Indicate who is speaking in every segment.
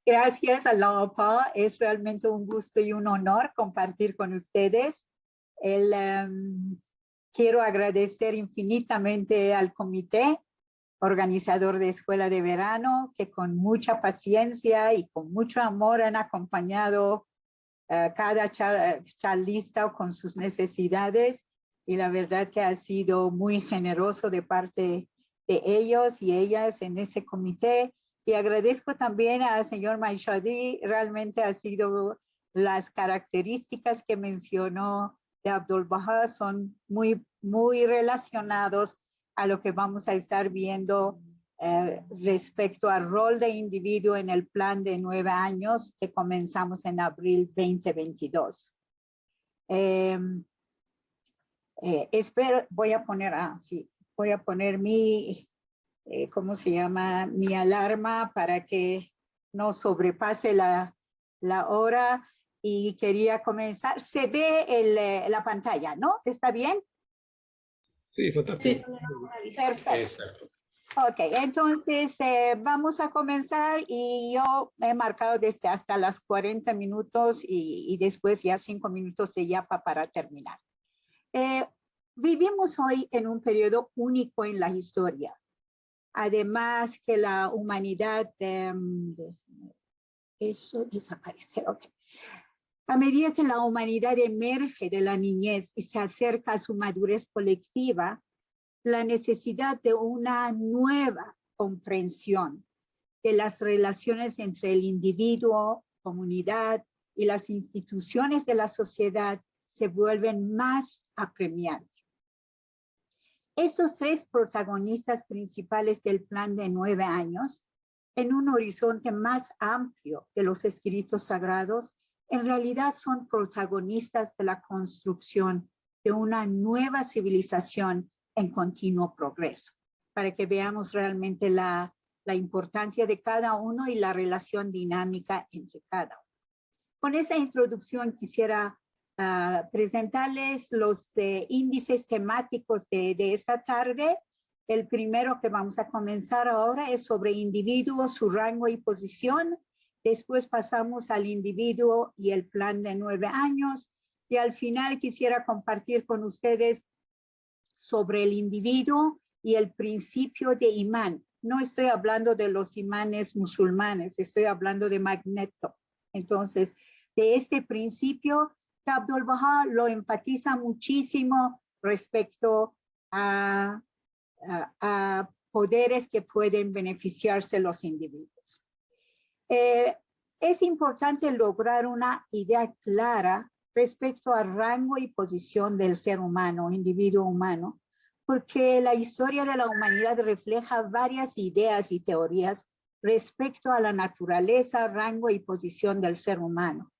Speaker 1: Gracias, Aloha Pa. Es realmente un gusto y un honor compartir con ustedes. Quiero agradecer infinitamente al comité organizador de Escuela de Verano, que con mucha paciencia y con mucho amor han acompañado cada charlista con sus necesidades, y la verdad que ha sido muy generoso de parte de ellos y ellas en ese comité. Y agradezco también al señor Maishadi, realmente ha sido las características que mencionó de Abdul Baha son muy relacionados a lo que vamos a estar viendo respecto al rol de individuo en el plan de 9 años que comenzamos en abril 2022. Voy a poner mi, ¿cómo se llama? Mi alarma para que no sobrepase la hora, y quería comenzar. Se ve la pantalla, ¿no? ¿Está bien?
Speaker 2: Sí, fantástico.
Speaker 1: Sí. Perfecto. Ok, entonces vamos a comenzar, y yo he marcado desde hasta las 40 minutos y después ya 5 minutos de yapa para terminar. Vivimos hoy en un periodo único en la historia. Además que la humanidad, eso desaparece, ok. A medida que la humanidad emerge de la niñez y se acerca a su madurez colectiva, la necesidad de una nueva comprensión de las relaciones entre el individuo, comunidad y las instituciones de la sociedad se vuelven más apremiantes. Esos 3 protagonistas principales del plan de 9 años, en un horizonte más amplio de los escritos sagrados, en realidad son protagonistas de la construcción de una nueva civilización en continuo progreso, para que veamos realmente la importancia de cada uno y la relación dinámica entre cada uno. Con esa introducción quisiera presentarles los índices temáticos de esta tarde. El primero que vamos a comenzar ahora es sobre individuo, su rango y posición. Después pasamos al individuo y el plan de 9 años. Y al final quisiera compartir con ustedes sobre el individuo y el principio de imán. No estoy hablando de los imanes musulmanes, estoy hablando de Magneto. Entonces, de este principio, Abdul Baha lo enfatiza muchísimo respecto a poderes que pueden beneficiarse los individuos. Es importante lograr una idea clara respecto al rango y posición del ser humano, individuo humano, porque la historia de la humanidad refleja varias ideas y teorías respecto a la naturaleza, rango y posición del ser humano.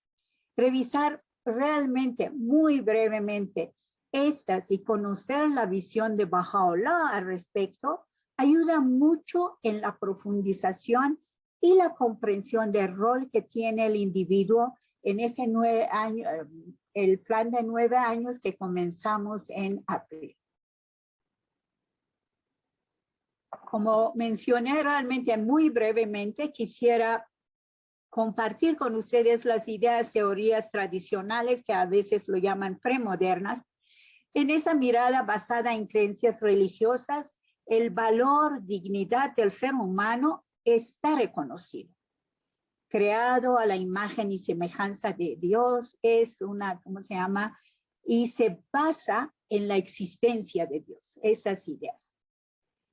Speaker 1: Revisar realmente, muy brevemente, estas y conocer la visión de Baha'u'lláh al respecto ayuda mucho en la profundización y la comprensión del rol que tiene el individuo en ese 9 años, el plan de 9 años que comenzamos en abril. Como mencioné realmente muy brevemente, quisiera compartir con ustedes las ideas, teorías tradicionales que a veces lo llaman premodernas. En esa mirada basada en creencias religiosas, el valor, dignidad del ser humano está reconocido. Creado a la imagen y semejanza de Dios, es una, ¿cómo se llama? Y se basa en la existencia de Dios, esas ideas.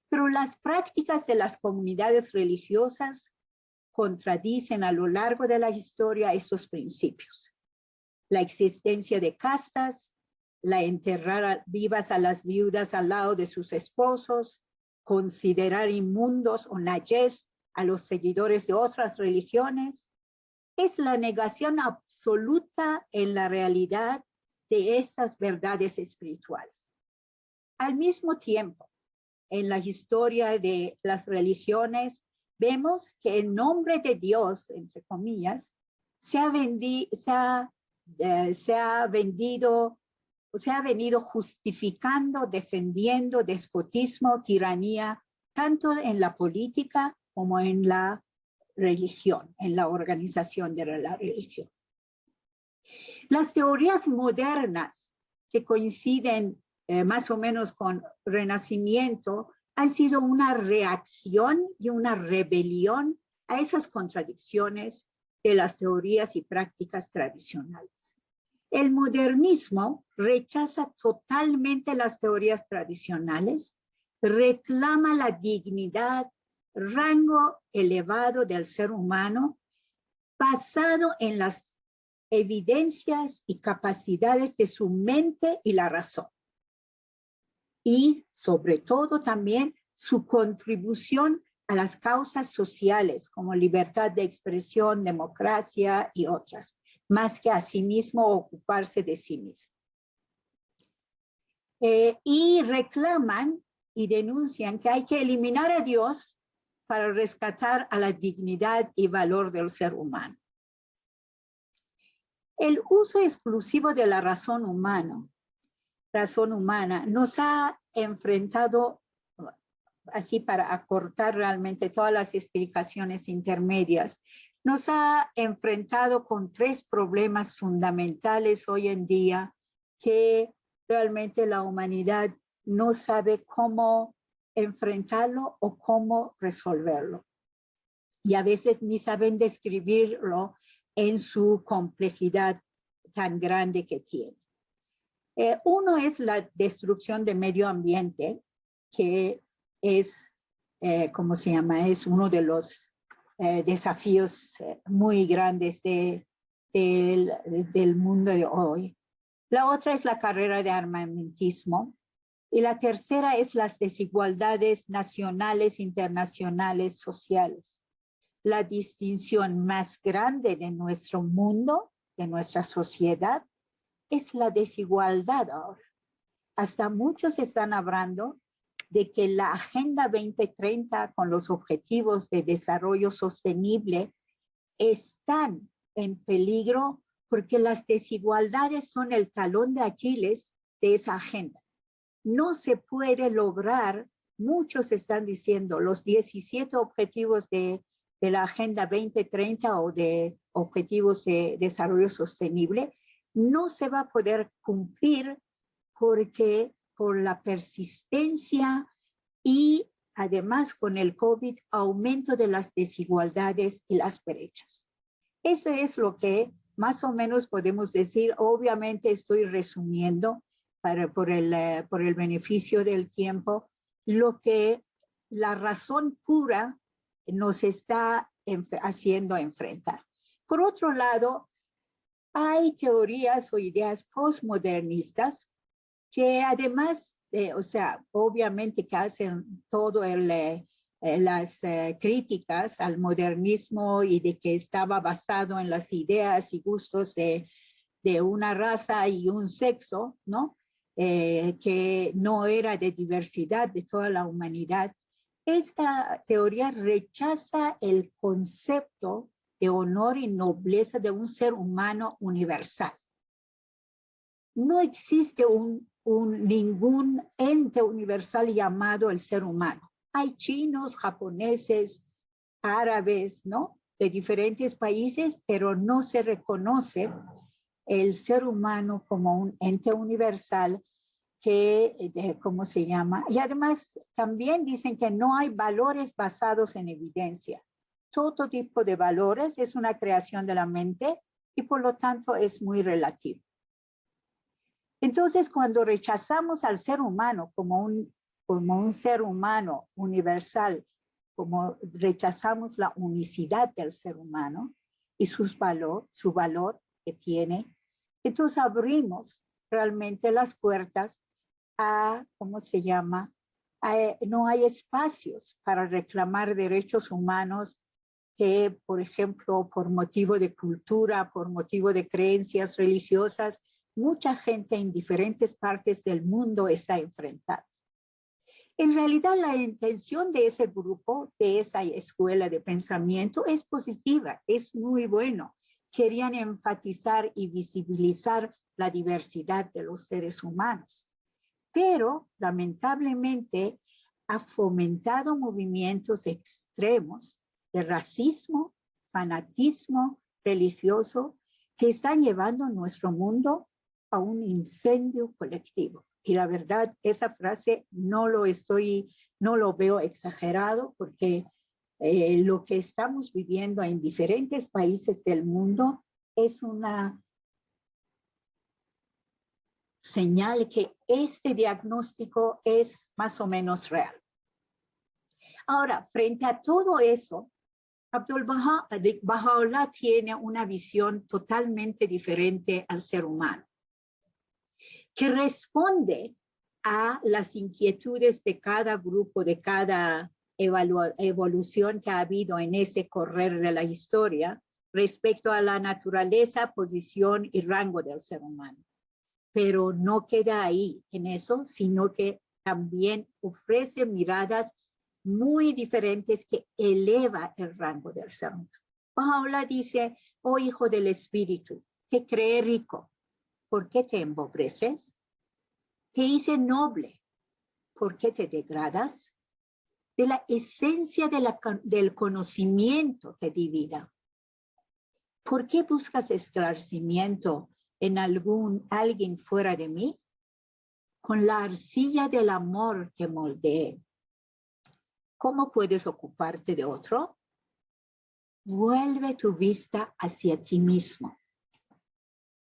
Speaker 1: Pero las prácticas de las comunidades religiosas contradicen a lo largo de la historia esos principios. La existencia de castas, la enterrar vivas a las viudas al lado de sus esposos, considerar inmundos o nayés a los seguidores de otras religiones, es la negación absoluta en la realidad de estas verdades espirituales. Al mismo tiempo, en la historia de las religiones, vemos que en nombre de Dios, entre comillas, se ha venido justificando, defendiendo despotismo, tiranía, tanto en la política como en la religión, en la organización de la religión. Las teorías modernas que coinciden más o menos con Renacimiento han sido una reacción y una rebelión a esas contradicciones de las teorías y prácticas tradicionales. El modernismo rechaza totalmente las teorías tradicionales, reclama la dignidad, rango elevado del ser humano, basado en las evidencias y capacidades de su mente y la razón. Y sobre todo también su contribución a las causas sociales como libertad de expresión, democracia y otras, más que a sí mismo ocuparse de sí mismo. Y reclaman y denuncian que hay que eliminar a Dios para rescatar a la dignidad y valor del ser humano. El uso exclusivo de la razón humana nos ha enfrentado, así para acortar realmente todas las explicaciones intermedias, nos ha enfrentado con tres problemas fundamentales hoy en día que realmente la humanidad no sabe cómo enfrentarlo o cómo resolverlo. Y a veces ni saben describirlo en su complejidad tan grande que tiene. Uno es la destrucción del medio ambiente, que es, ¿cómo se llama? Es uno de los desafíos muy grandes del mundo de hoy. La otra es la carrera de armamentismo. Y la tercera es las desigualdades nacionales, internacionales, sociales. La distinción más grande de nuestro mundo, de nuestra sociedad, es la desigualdad ahora. Hasta muchos están hablando de que la Agenda 2030 con los objetivos de desarrollo sostenible están en peligro porque las desigualdades son el talón de Aquiles de esa agenda. No se puede lograr, muchos están diciendo, los 17 objetivos de la Agenda 2030 o de objetivos de desarrollo sostenible, no se va a poder cumplir porque por la persistencia y además con el COVID, aumento de las desigualdades y las brechas. Eso es lo que más o menos podemos decir. Obviamente estoy resumiendo por el beneficio del tiempo lo que la razón pura nos está haciendo enfrentar. Por otro lado, hay teorías o ideas postmodernistas que además, o sea, obviamente que hacen todo las críticas al modernismo y de que estaba basado en las ideas y gustos de una raza y un sexo, ¿no? Que no era de diversidad de toda la humanidad. Esta teoría rechaza el concepto de honor y nobleza de un ser humano universal. No existe ningún ente universal llamado el ser humano. Hay chinos, japoneses, árabes, ¿no? De diferentes países, pero no se reconoce el ser humano como un ente universal que, ¿cómo se llama? Y además también dicen que no hay valores basados en evidencia. Todo tipo de valores es una creación de la mente y por lo tanto es muy relativo. Entonces, cuando rechazamos al ser humano como un ser humano universal, como rechazamos la unicidad del ser humano y su valor que tiene, entonces abrimos realmente las puertas a, ¿cómo se llama? No hay espacios para reclamar derechos humanos que, por ejemplo, por motivo de cultura, por motivo de creencias religiosas, mucha gente en diferentes partes del mundo está enfrentada. En realidad, la intención de ese grupo, de esa escuela de pensamiento, es positiva, es muy bueno. Querían enfatizar y visibilizar la diversidad de los seres humanos. Pero, lamentablemente, ha fomentado movimientos extremos de racismo, fanatismo religioso que están llevando nuestro mundo a un incendio colectivo. Y la verdad, esa frase no lo veo exagerado, porque lo que estamos viviendo en diferentes países del mundo es una señal que este diagnóstico es más o menos real. Ahora, frente a todo eso, Baha'u'lláh tiene una visión totalmente diferente al ser humano, que responde a las inquietudes de cada grupo, de cada evolución que ha habido en ese correr de la historia respecto a la naturaleza, posición y rango del ser humano. Pero no queda ahí en eso, sino que también ofrece miradas muy diferentes que eleva el rango del ser humano. Baha'u'lláh dice: oh hijo del espíritu, te creé rico, ¿por qué te empobreces? Te hice noble, ¿por qué te degradas? De la esencia del conocimiento te di vida. ¿Por qué buscas esclarecimiento en alguien fuera de mí? Con la arcilla del amor que moldeé, ¿cómo puedes ocuparte de otro? Vuelve tu vista hacia ti mismo,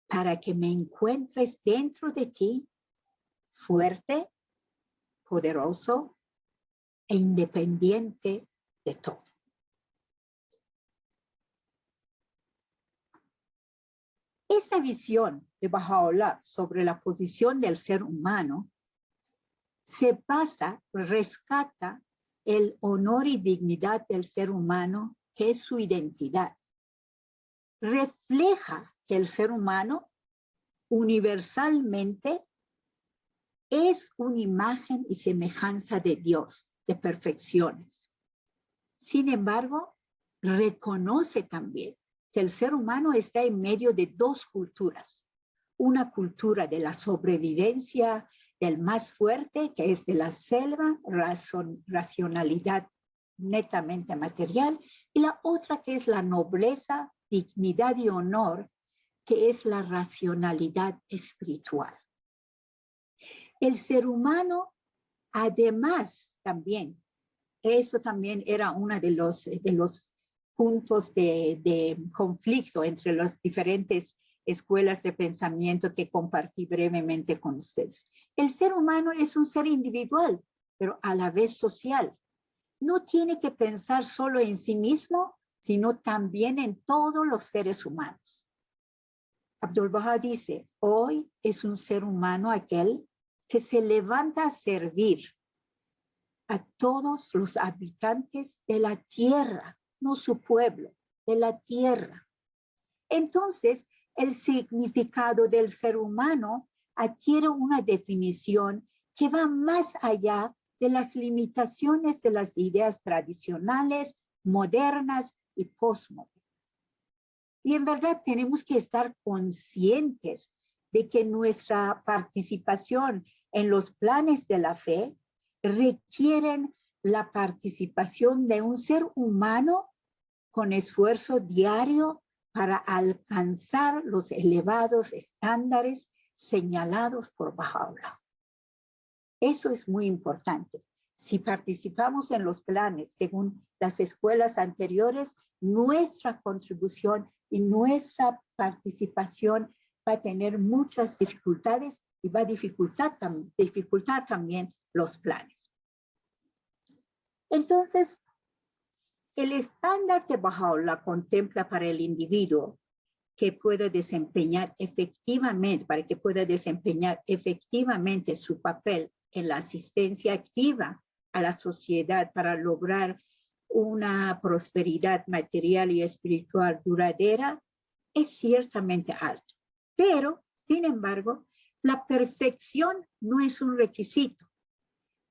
Speaker 1: para que me encuentres dentro de ti, fuerte, poderoso e independiente de todo. Esa visión de Baha'u'lláh sobre la posición del ser humano se rescata el honor y dignidad del ser humano, que es su identidad. Refleja que el ser humano universalmente es una imagen y semejanza de Dios, de perfecciones. Sin embargo, reconoce también que el ser humano está en medio de dos culturas. Una cultura de la sobrevivencia del más fuerte, que es de la selva, racionalidad netamente material, y la otra que es la nobleza, dignidad y honor, que es la racionalidad espiritual. El ser humano, además, también, eso también era uno de los puntos de conflicto entre las diferentes escuelas de pensamiento que compartí brevemente con ustedes. El ser humano es un ser individual, pero a la vez social. No tiene que pensar solo en sí mismo, sino también en todos los seres humanos. Abdu'l-Bahá dice: hoy es un ser humano aquel que se levanta a servir a todos los habitantes de la tierra, no su pueblo, de la tierra. Entonces, el significado del ser humano adquiere una definición que va más allá de las limitaciones de las ideas tradicionales, modernas y postmodernas. Y en verdad tenemos que estar conscientes de que nuestra participación en los planes de la fe requieren la participación de un ser humano con esfuerzo diario para alcanzar los elevados estándares señalados por Baha'u'lláh. Eso es muy importante. Si participamos en los planes según las escuelas anteriores, nuestra contribución y nuestra participación va a tener muchas dificultades y va a dificultar también los planes. Entonces, el estándar que Baha'u'lláh contempla para el individuo que pueda desempeñar efectivamente, para que pueda desempeñar efectivamente su papel en la asistencia activa a la sociedad para lograr una prosperidad material y espiritual duradera, es ciertamente alto. Pero, sin embargo, la perfección no es un requisito.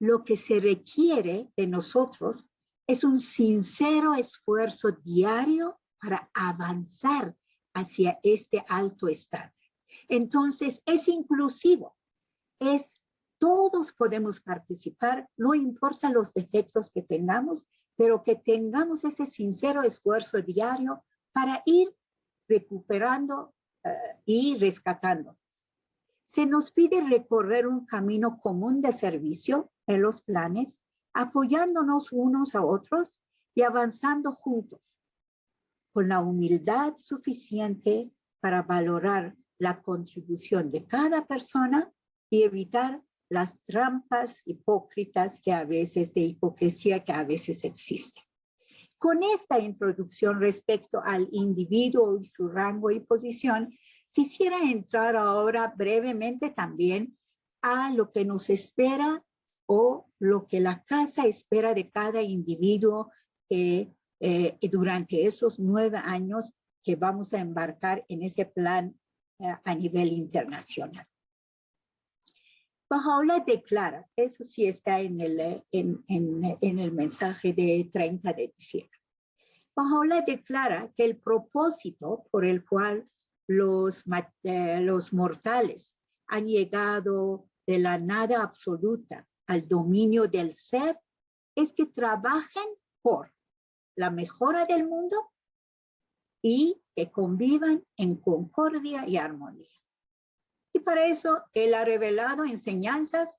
Speaker 1: Lo que se requiere de nosotros es un sincero esfuerzo diario para avanzar hacia este alto estándar. Entonces, es inclusivo, todos podemos participar, no importa los defectos que tengamos, pero que tengamos ese sincero esfuerzo diario para ir recuperando y rescatando. Se nos pide recorrer un camino común de servicio en los planes, apoyándonos unos a otros y avanzando juntos, con la humildad suficiente para valorar la contribución de cada persona y evitar las trampas hipócritas de hipocresía que a veces existen. Con esta introducción respecto al individuo y su rango y posición, quisiera entrar ahora brevemente también a lo que nos espera o lo que la casa espera de cada individuo durante esos 9 años que vamos a embarcar en ese plan a nivel internacional. Baha'u'llah declara, eso sí está en el mensaje de 30 de diciembre. Baha'u'llah declara que el propósito por el cual los mortales han llegado de la nada absoluta al dominio del ser es que trabajen por la mejora del mundo y que convivan en concordia y armonía. Y para eso Él ha revelado enseñanzas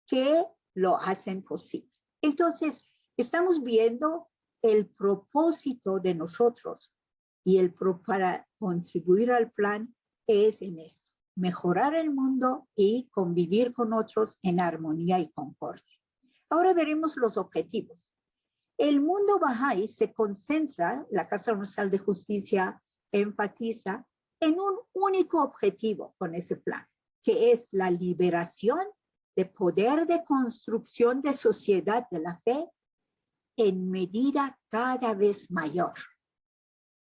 Speaker 1: que lo hacen posible. Entonces, estamos viendo el propósito de nosotros y para contribuir al plan es en esto, mejorar el mundo y convivir con otros en armonía y concordia. Ahora veremos los objetivos. El mundo Bahá'í se concentra, la Casa Universal de Justicia enfatiza, en un único objetivo con ese plan, que es la liberación de poder de construcción de sociedad de la fe en medida cada vez mayor.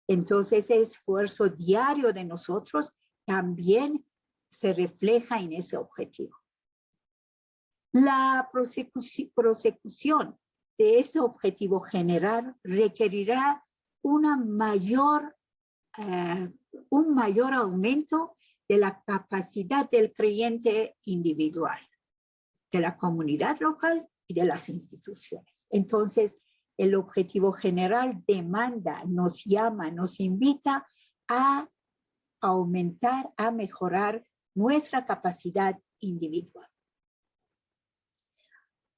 Speaker 1: Entonces, el esfuerzo diario de nosotros también se refleja en ese objetivo. La prosecución de ese objetivo general requerirá un mayor aumento de la capacidad del creyente individual, de la comunidad local y de las instituciones. Entonces, el objetivo general demanda, nos llama, nos invita a aumentar, a mejorar nuestra capacidad individual.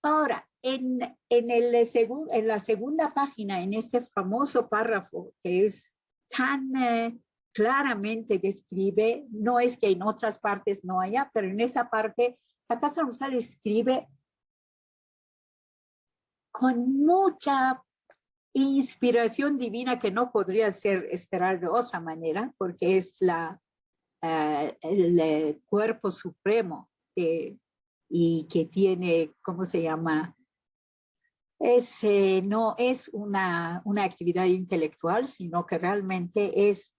Speaker 1: Ahora, en la segunda página, en este famoso párrafo que es tan claramente describe, no es que en otras partes no haya, pero en esa parte la Casa Universal escribe con mucha inspiración divina que no podría ser esperar de otra manera, porque es el cuerpo supremo y que tiene, ¿cómo se llama? No es una actividad intelectual, sino que realmente es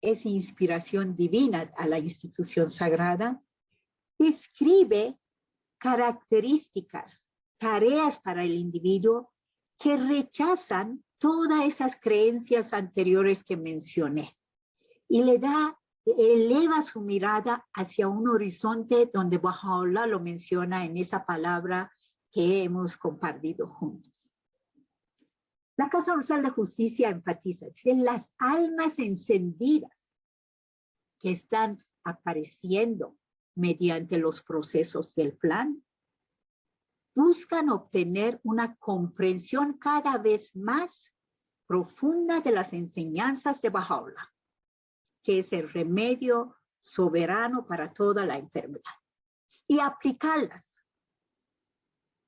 Speaker 1: inspiración divina a la institución sagrada. Describe características, tareas para el individuo que rechazan todas esas creencias anteriores que mencioné y eleva su mirada hacia un horizonte donde Baha'u'llah lo menciona en esa palabra que hemos compartido juntos. La Casa Universal de Justicia enfatiza, dice, las almas encendidas que están apareciendo mediante los procesos del plan buscan obtener una comprensión cada vez más profunda de las enseñanzas de Baha'u'llah, que es el remedio soberano para toda la enfermedad, y aplicarlas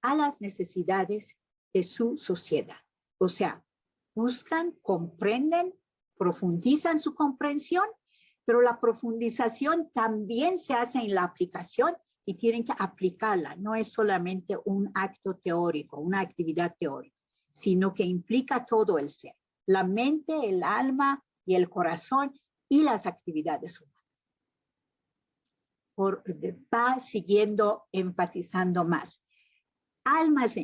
Speaker 1: a las necesidades de su sociedad. O sea, buscan, comprenden, profundizan su comprensión, pero la profundización también se hace en la aplicación y tienen que aplicarla. No es solamente un acto teórico, una actividad teórica, sino que implica todo el ser, la mente, el alma y el corazón y las actividades humanas. Va siguiendo enfatizando más.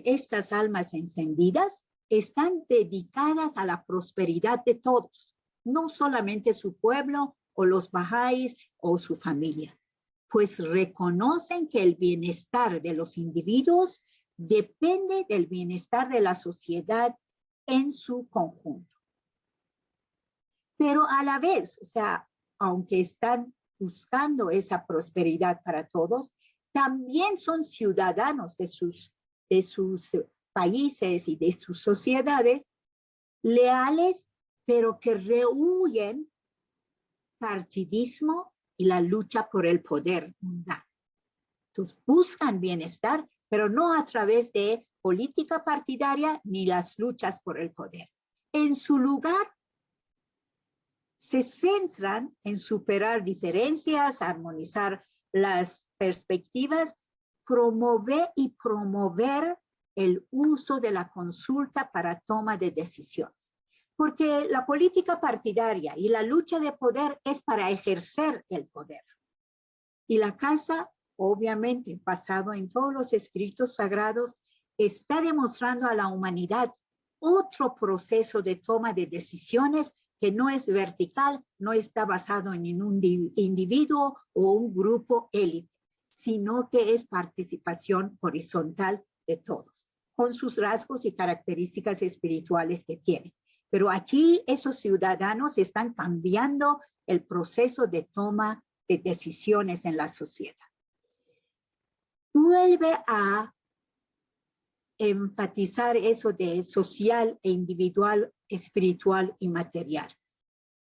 Speaker 1: Estas almas encendidas están dedicadas a la prosperidad de todos, no solamente su pueblo o los bahá'ís o su familia, pues reconocen que el bienestar de los individuos depende del bienestar de la sociedad en su conjunto. Pero a la vez, o sea, aunque están buscando esa prosperidad para todos, también son ciudadanos de sus países y de sus sociedades leales, pero que rehuyen partidismo y la lucha por el poder mundano. Entonces buscan bienestar, pero no a través de política partidaria ni las luchas por el poder. En su lugar, se centran en superar diferencias, armonizar las perspectivas, promover el uso de la consulta para toma de decisiones. Porque la política partidaria y la lucha de poder es para ejercer el poder. Y la casa, obviamente, basado en todos los escritos sagrados, está demostrando a la humanidad otro proceso de toma de decisiones que no es vertical, no está basado en un individuo o un grupo élite, sino que es participación horizontal de todos, con sus rasgos y características espirituales que tiene. Pero aquí esos ciudadanos están cambiando el proceso de toma de decisiones en la sociedad. Vuelve a enfatizar eso de social e individual, espiritual y material.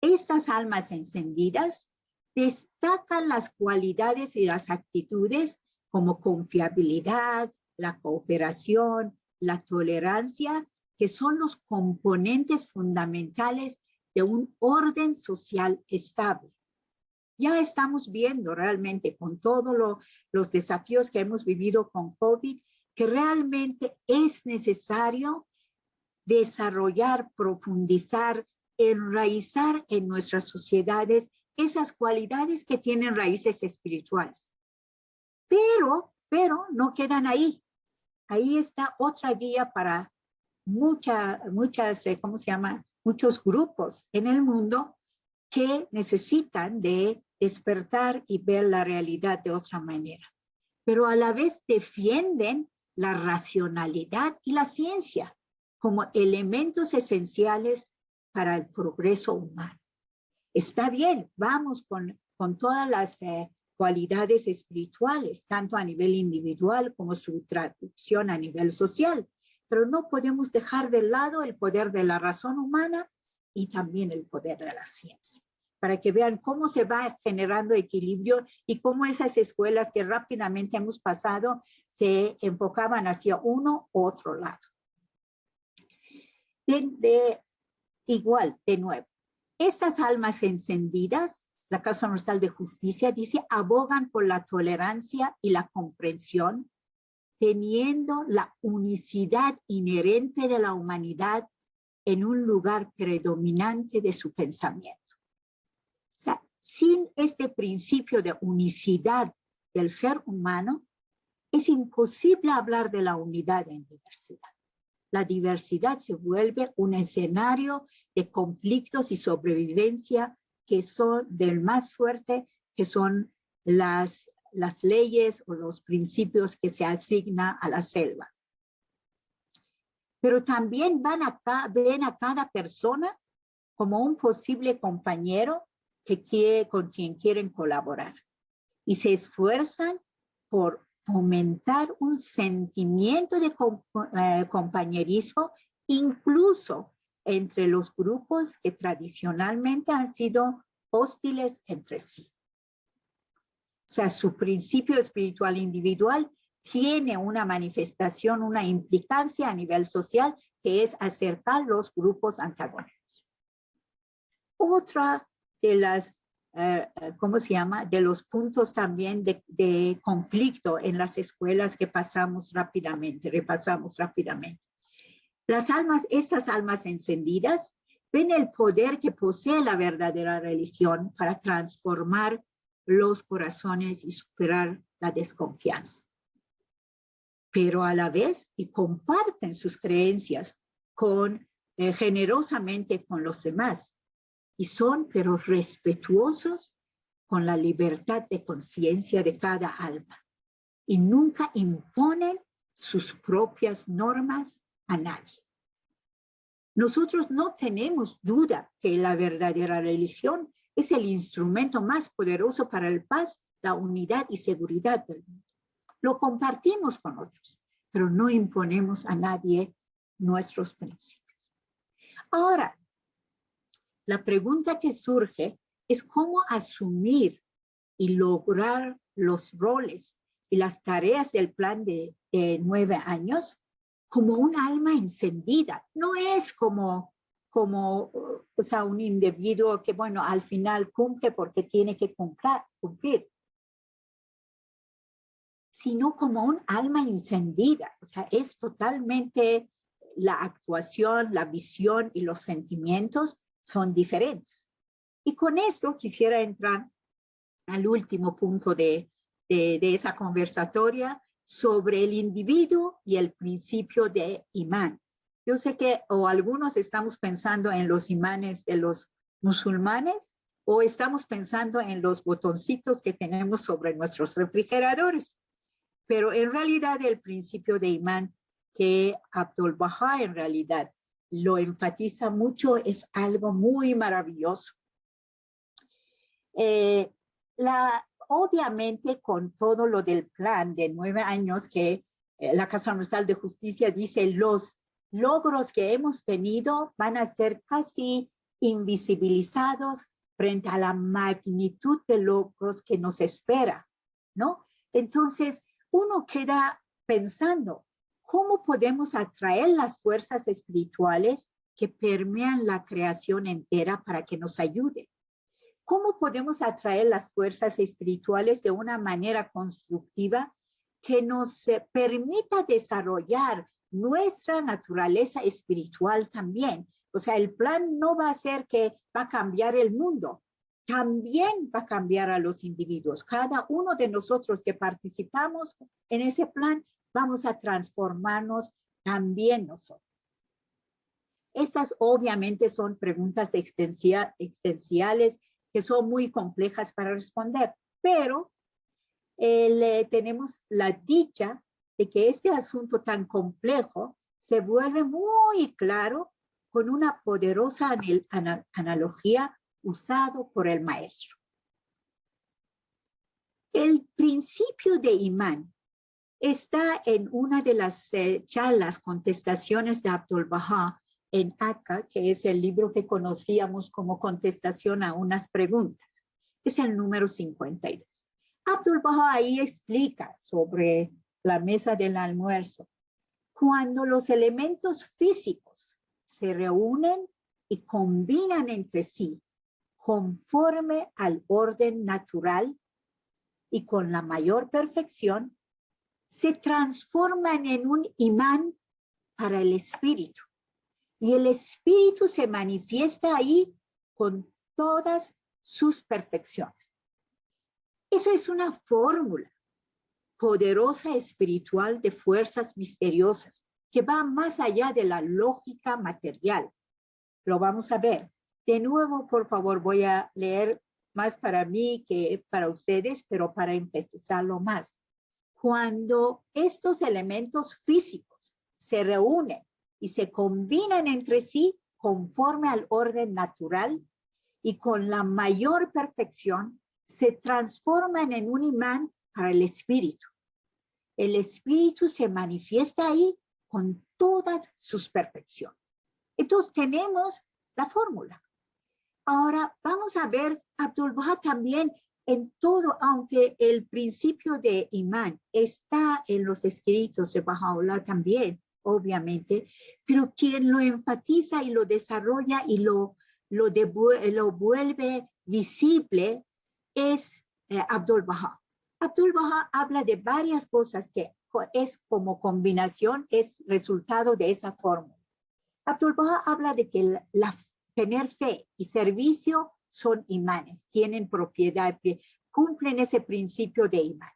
Speaker 1: Estas almas encendidas destacan las cualidades y las actitudes como confiabilidad, la cooperación, la tolerancia, que son los componentes fundamentales de un orden social estable. Ya estamos viendo realmente con todos los desafíos que hemos vivido con COVID, que realmente es necesario desarrollar, profundizar, enraizar en nuestras sociedades esas cualidades que tienen raíces espirituales. Pero no quedan ahí. Ahí está otra guía para muchos grupos en el mundo que necesitan de despertar y ver la realidad de otra manera. Pero a la vez defienden la racionalidad y la ciencia como elementos esenciales para el progreso humano. Está bien, vamos con todas las cualidades espirituales, tanto a nivel individual como su traducción a nivel social, pero no podemos dejar de lado el poder de la razón humana y también el poder de la ciencia, para que vean cómo se va generando equilibrio y cómo esas escuelas que rápidamente hemos pasado se enfocaban hacia uno u otro lado. Igual, de nuevo, esas almas encendidas, la Casa Nostal de Justicia dice, abogan por la tolerancia y la comprensión, teniendo la unicidad inherente de la humanidad en un lugar predominante de su pensamiento. O sea, sin este principio de unicidad del ser humano, es imposible hablar de la unidad en diversidad. La diversidad se vuelve un escenario de conflictos y sobrevivencia que son del más fuerte, que son las leyes o los principios que se asigna a la selva. Pero también ven a cada persona como un posible compañero con quien quieren colaborar. Y se esfuerzan por fomentar un sentimiento de compañerismo, incluso entre los grupos que tradicionalmente han sido hostiles entre sí. O sea, su principio espiritual individual tiene una manifestación, una implicancia a nivel social, que es acercar los grupos antagónicos. Otra de las de los puntos también de conflicto en las escuelas que repasamos rápidamente. Estas almas encendidas ven el poder que posee la verdadera religión para transformar los corazones y superar la desconfianza. Pero a la vez, y comparten sus creencias generosamente con los demás. Y son, pero respetuosos con la libertad de conciencia de cada alma. Y nunca imponen sus propias normas a nadie. Nosotros no tenemos duda que la verdadera religión es el instrumento más poderoso para la paz, la unidad y seguridad del mundo. Lo compartimos con otros, pero no imponemos a nadie nuestros principios. Ahora, la pregunta que surge es cómo asumir y lograr los roles y las tareas del plan de 9 años como un alma encendida. No es como o sea, un individuo que, bueno, al final cumple porque tiene que cumplir, sino como un alma encendida. O sea, es totalmente la actuación, la visión y los sentimientos son diferentes. Y con esto quisiera entrar al último punto de esa conversatoria sobre el individuo y el principio de imán. Yo sé que o algunos estamos pensando en los imanes de los musulmanes o estamos pensando en los botoncitos que tenemos sobre nuestros refrigeradores. Pero en realidad el principio de imán que Abdu'l-Bahá en realidad lo enfatiza mucho es algo muy maravilloso. Obviamente con todo lo del plan de 9 años que la Casa Universal de Justicia dice los logros que hemos tenido van a ser casi invisibilizados frente a la magnitud de logros que nos espera, ¿no? Entonces uno queda pensando, ¿cómo podemos atraer las fuerzas espirituales que permean la creación entera para que nos ayuden? ¿Cómo podemos atraer las fuerzas espirituales de una manera constructiva que nos permita desarrollar nuestra naturaleza espiritual también? O sea, el plan no va a ser que va a cambiar el mundo, también va a cambiar a los individuos. Cada uno de nosotros que participamos en ese plan, vamos a transformarnos también nosotros. Esas obviamente son preguntas existenciales que son muy complejas para responder, pero tenemos la dicha de que este asunto tan complejo se vuelve muy claro con una poderosa analogía usada por el maestro. El principio de imán está en una de las charlas, contestaciones de Abdu'l-Bahá en Akka, que es el libro que conocíamos como contestación a unas preguntas. Es el número 52. Abdu'l-Bahá ahí explica sobre la mesa del almuerzo. Cuando los elementos físicos se reúnen y combinan entre sí conforme al orden natural y con la mayor perfección, se transforman en un imán para el espíritu. Y el espíritu se manifiesta ahí con todas sus perfecciones. Eso es una fórmula poderosa espiritual de fuerzas misteriosas que va más allá de la lógica material. Lo vamos a ver. De nuevo, por favor, voy a leer más para mí que para ustedes, pero para empezarlo más. Cuando estos elementos físicos se reúnen y se combinan entre sí conforme al orden natural y con la mayor perfección, se transforman en un imán para el espíritu. El espíritu se manifiesta ahí con todas sus perfecciones. Entonces tenemos la fórmula. Ahora vamos a ver Abdu'l-Bahá también en todo, aunque el principio de imán está en los escritos de Baha'u'lláh también, obviamente, pero quien lo enfatiza y lo desarrolla y lo vuelve visible es Abdu'l-Bahá. Abdu'l-Bahá habla de varias cosas que es como combinación, es resultado de esa fórmula. Abdu'l-Bahá habla de que tener fe y servicio son imanes, tienen propiedad, cumplen ese principio de imán.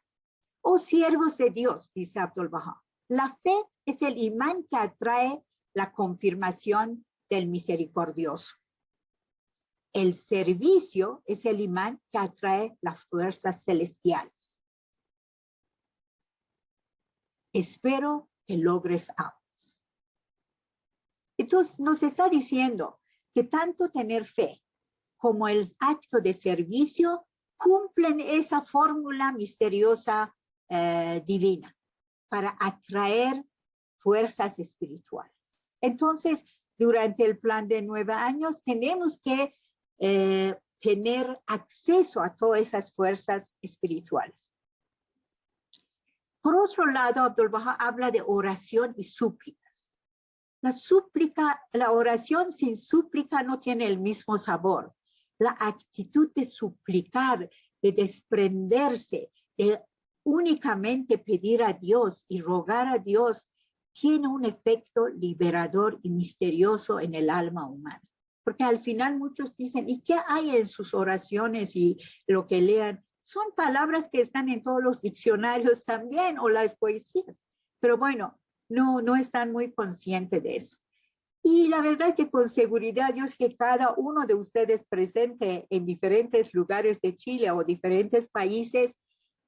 Speaker 1: Oh siervos de Dios, dice Abdu'l-Bahá, la fe es el imán que atrae la confirmación del misericordioso. El servicio es el imán que atrae las fuerzas celestiales. Espero que logres ambos. Entonces nos está diciendo que tanto tener fe como el acto de servicio cumplen esa fórmula misteriosa divina para atraer fuerzas espirituales. Entonces, durante el plan de 9 años tenemos que tener acceso a todas esas fuerzas espirituales. Por otro lado, Abdu'l-Bahá habla de oración y súplicas. La oración sin súplica no tiene el mismo sabor. La actitud de suplicar, de desprenderse, de únicamente pedir a Dios y rogar a Dios, tiene un efecto liberador y misterioso en el alma humana. Porque al final muchos dicen, ¿y qué hay en sus oraciones y lo que lean? Son palabras que están en todos los diccionarios también, o las poesías. Pero bueno, no están muy conscientes de eso. Y la verdad que con seguridad yo sé que cada uno de ustedes presente en diferentes lugares de Chile o diferentes países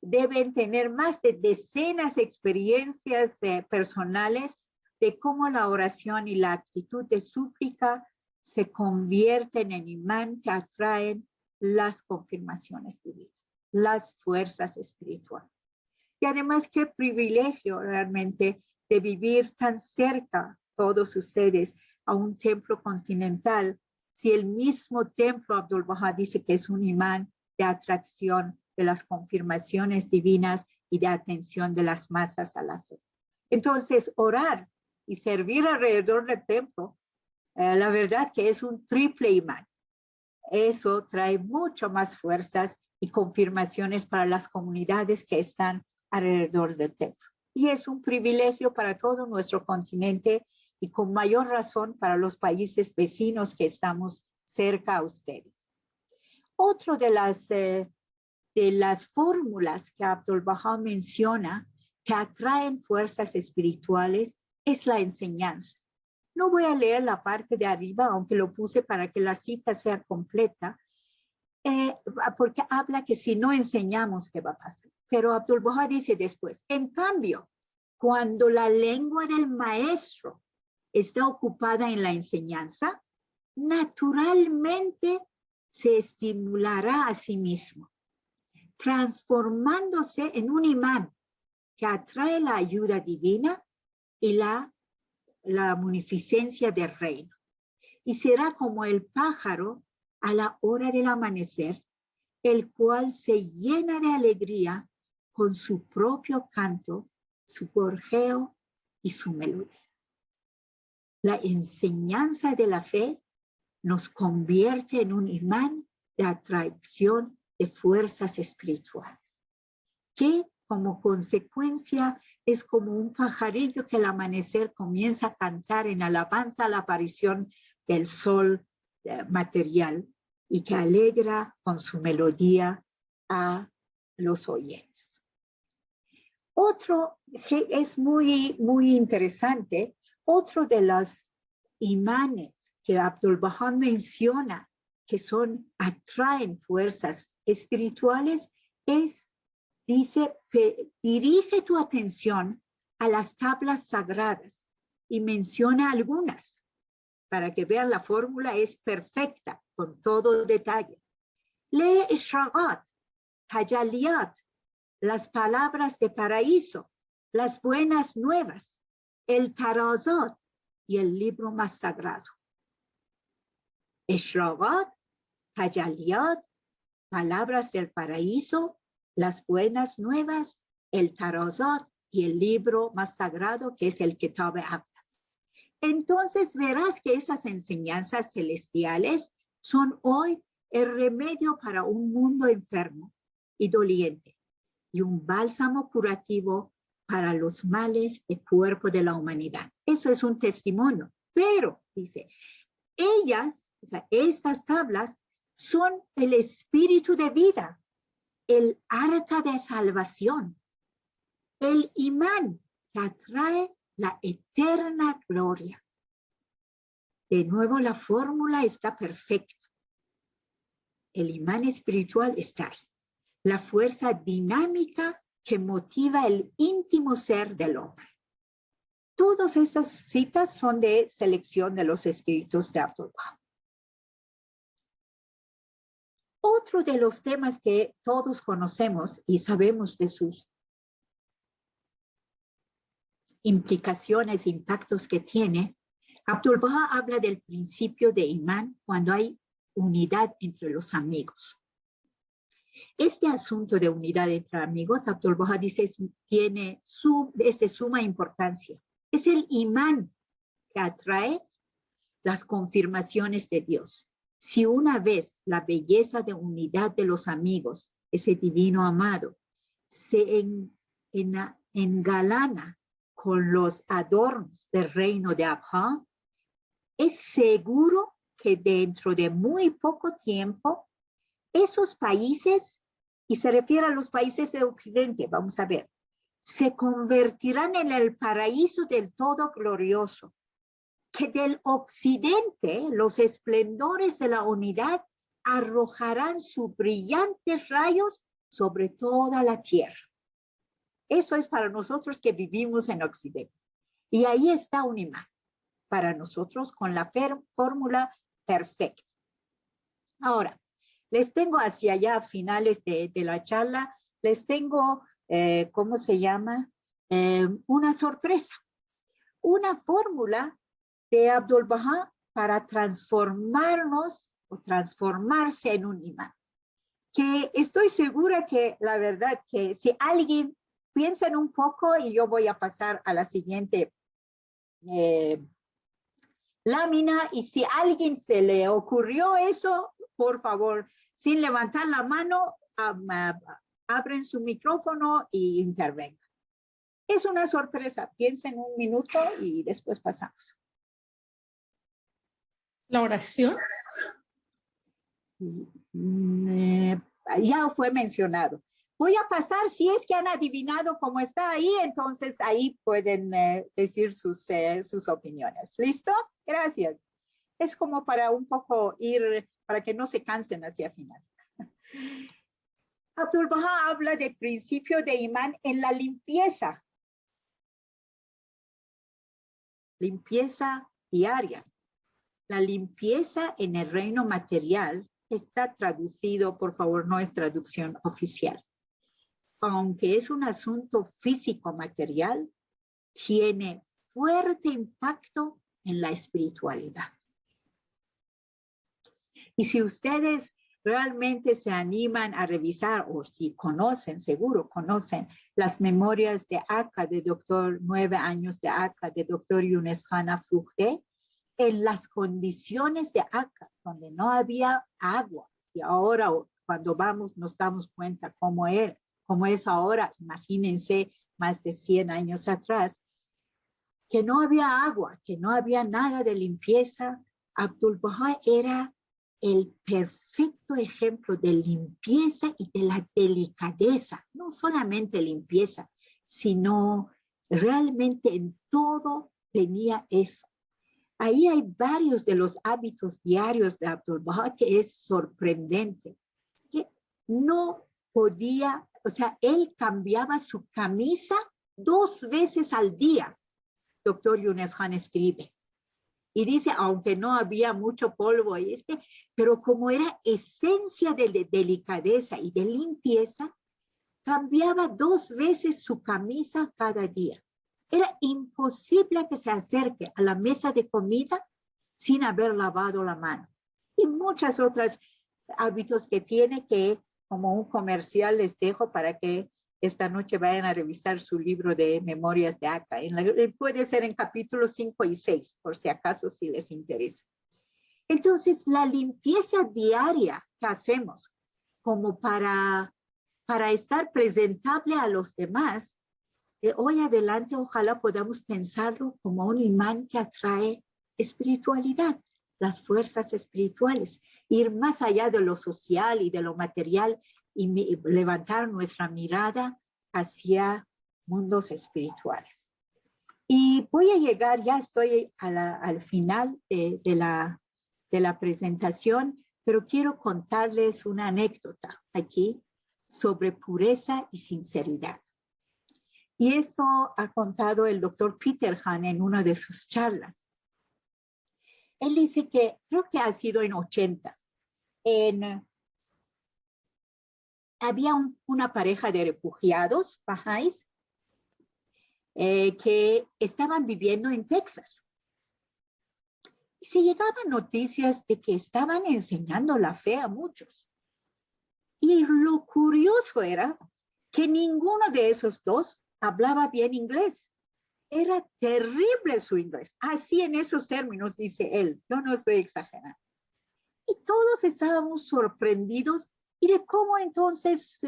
Speaker 1: deben tener más de decenas de experiencias personales de cómo la oración y la actitud de súplica se convierten en imán que atraen las confirmaciones divinas, las fuerzas espirituales. Y además, qué privilegio realmente de vivir tan cerca, todos ustedes, a un templo continental, si el mismo templo Abdu'l-Bahá dice que es un imán de atracción de las confirmaciones divinas y de atención de las masas a la fe. Entonces, orar y servir alrededor del templo, la verdad que es un triple imán. Eso trae mucho más fuerzas y confirmaciones para las comunidades que están alrededor del templo. Y es un privilegio para todo nuestro continente y con mayor razón para los países vecinos que estamos cerca a ustedes. Otro de las fórmulas que Abdu'l-Bahá menciona que atraen fuerzas espirituales es la enseñanza. No voy a leer la parte de arriba, aunque lo puse para que la cita sea completa, porque habla que si no enseñamos, ¿qué va a pasar? Pero Abdu'l-Bahá dice después, en cambio, cuando la lengua del maestro está ocupada en la enseñanza, naturalmente se estimulará a sí mismo, transformándose en un imán que atrae la ayuda divina y la munificencia del reino. Y será como el pájaro a la hora del amanecer, el cual se llena de alegría con su propio canto, su gorjeo y su melodía. La enseñanza de la fe nos convierte en un imán de atracción de fuerzas espirituales, que como consecuencia es como un pajarillo que al amanecer comienza a cantar en alabanza a la aparición del sol material y que alegra con su melodía a los oyentes. Otro que es muy interesante, otro de los imanes que Abdu'l-Bahá menciona que atraen fuerzas espirituales es, dice, dirige tu atención a las tablas sagradas y menciona algunas para que vean la fórmula es perfecta con todo detalle. Lee Ishraqat, Tajalliyat, las palabras de paraíso, las buenas nuevas, el Tarazat y el libro más sagrado. Ishraqat, Tajalliyat, palabras del paraíso, las buenas nuevas, el Tarazat y el libro más sagrado que es el Kitab Aqdas. Entonces verás que esas enseñanzas celestiales son hoy el remedio para un mundo enfermo y doliente y un bálsamo curativo para los males del cuerpo de la humanidad. Eso es un testimonio, pero dice, estas tablas son el espíritu de vida, el arca de salvación, el imán que atrae la eterna gloria. De nuevo, la fórmula está perfecta. El imán espiritual está ahí. La fuerza dinámica que motiva el íntimo ser del hombre. Todas estas citas son de selección de los escritos de Abdu'l-Bahá. Otro de los temas que todos conocemos y sabemos de sus implicaciones, impactos que tiene, Abdu'l-Bahá habla del principio de imán cuando hay unidad entre los amigos. Este asunto de unidad entre amigos, Abdu'l-Bahá dice, es de suma importancia. Es el imán que atrae las confirmaciones de Dios. Si una vez la belleza de unidad de los amigos, ese divino amado, se engalana con los adornos del reino de Abha, es seguro que dentro de muy poco tiempo, esos países, y se refiere a los países de Occidente, vamos a ver, se convertirán en el paraíso del todo glorioso, que del Occidente los esplendores de la unidad arrojarán sus brillantes rayos sobre toda la tierra. Eso es para nosotros que vivimos en Occidente. Y ahí está un imán para nosotros con la fórmula perfecta. Ahora, les tengo hacia allá a finales de la charla, les tengo, ¿cómo se llama? Una sorpresa. Una fórmula de Abdu'l-Bahá para transformarnos o transformarse en un imán. Que estoy segura que la verdad que si alguien piensen un poco y yo voy a pasar a la siguiente lámina y si a alguien se le ocurrió eso, por favor, sin levantar la mano, abren su micrófono e intervengan. Es una sorpresa, piensen un minuto y después pasamos.
Speaker 3: La oración.
Speaker 1: Ya fue mencionado. Voy a pasar, si es que han adivinado cómo está ahí, entonces ahí pueden decir sus opiniones. ¿Listo? Gracias. Es como para un poco ir, para que no se cansen hacia el final. Abdu'l-Bahá habla del principio de imán en la limpieza. Limpieza diaria. La limpieza en el reino material está traducido, por favor, no es traducción oficial. Aunque es un asunto físico material, tiene fuerte impacto en la espiritualidad. Y si ustedes realmente se animan a revisar, o si conocen, seguro conocen, las memorias de Akka, de doctor 9 años de Akka, de doctor Younes Khan Afroukhdeh, en las condiciones de Akka, donde no había agua, y ahora cuando vamos nos damos cuenta cómo es ahora, imagínense más de 100 años atrás, que no había agua, que no había nada de limpieza. Abdu'l-Bahá era el perfecto ejemplo de limpieza y de la delicadeza, no solamente limpieza, sino realmente en todo tenía eso. Ahí hay varios de los hábitos diarios de Abdu'l-Bahá que es sorprendente. Es que no podía, o sea, él cambiaba su camisa 2 veces al día. Doctor Younes Khan escribe. Y dice, aunque no había mucho polvo, pero como era esencia de delicadeza y de limpieza, cambiaba 2 veces su camisa cada día. Era imposible que se acerque a la mesa de comida sin haber lavado la mano. Y muchas otras hábitos que tiene que, como un comercial, les dejo para que esta noche vayan a revisar su libro de memorias de Akka. Puede ser en capítulos 5 y 6, por si acaso, si les interesa. Entonces, la limpieza diaria que hacemos como para estar presentable a los demás, hoy adelante ojalá podamos pensarlo como un imán que atrae espiritualidad, las fuerzas espirituales, ir más allá de lo social y de lo material y levantar nuestra mirada hacia mundos espirituales. Y voy a llegar, ya estoy al final de la presentación, pero quiero contarles una anécdota aquí sobre pureza y sinceridad. Y eso ha contado el doctor Peter Hahn en una de sus charlas. Él dice que, creo que ha sido en 80s, había una pareja de refugiados bahá'ís que estaban viviendo en Texas. Y se llegaban noticias de que estaban enseñando la fe a muchos. Y lo curioso era que ninguno de esos dos hablaba bien inglés. Era terrible su inglés. Así en esos términos, dice él. Yo no estoy exagerando. Y todos estábamos sorprendidos y de cómo entonces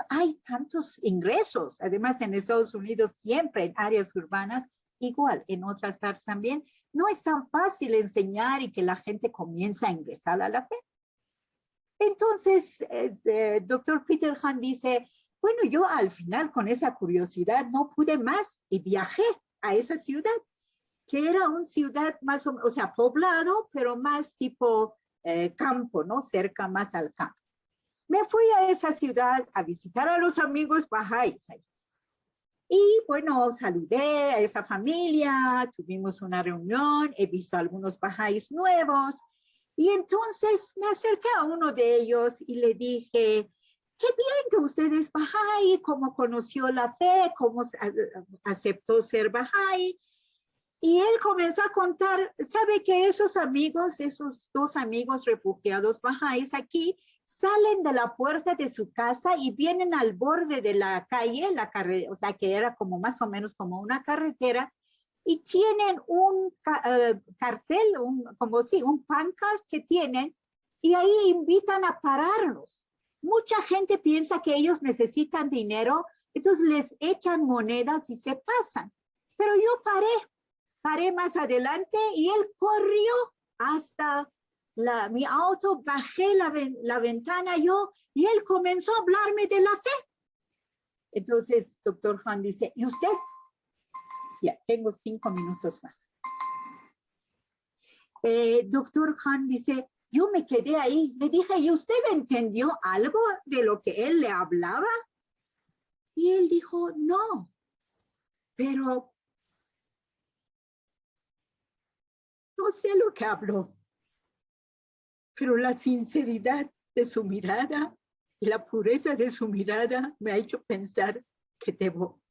Speaker 1: hay tantos ingresos. Además, en Estados Unidos siempre en áreas urbanas, igual en otras partes también, no es tan fácil enseñar y que la gente comienza a ingresar a la fe. Entonces, doctor Peter Hahn dice, bueno, yo al final con esa curiosidad no pude más y viajé a esa ciudad, que era una ciudad más o sea, poblado, pero más tipo campo, ¿no? Cerca más al campo. Me fui a esa ciudad a visitar a los amigos bahá'ís ahí. Y bueno, saludé a esa familia, tuvimos una reunión, he visto algunos bahá'ís nuevos. Y entonces me acerqué a uno de ellos y le dije, qué bien que usted es bahá'í, cómo conoció la fe, cómo aceptó ser bahá'í. Y él comenzó a contar, sabe que esos amigos, esos dos amigos refugiados bahá'ís aquí, salen de la puerta de su casa y vienen al borde de la calle, o sea, que era como más o menos como una carretera, y tienen un cartel, como sí, un pancart que tienen, y ahí invitan a pararlos. Mucha gente piensa que ellos necesitan dinero, entonces les echan monedas y se pasan. Pero yo paré más adelante y él corrió hasta mi auto, bajé la ventana yo y él comenzó a hablarme de la fe. Entonces, doctor Hahn dice, ¿y usted? Ya, tengo 5 minutos más. Doctor Hahn dice, yo me quedé ahí. Le dije, ¿y usted entendió algo de lo que él le hablaba? Y él dijo, no, pero no sé lo que habló. Pero la sinceridad de su mirada y la pureza de su mirada me ha hecho pensar que debo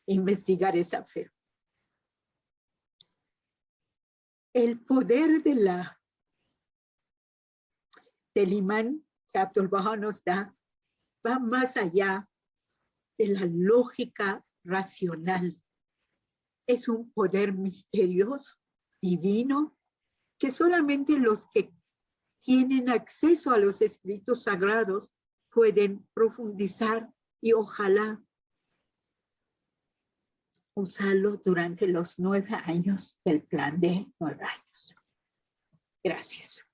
Speaker 1: investigar esa fe. El poder del imán que Abdu'l-Bahá nos da va más allá de la lógica racional. Es un poder misterioso, divino, que solamente los que tienen acceso a los escritos sagrados pueden profundizar y ojalá usarlo durante los 9 años del plan de 9 años. Gracias.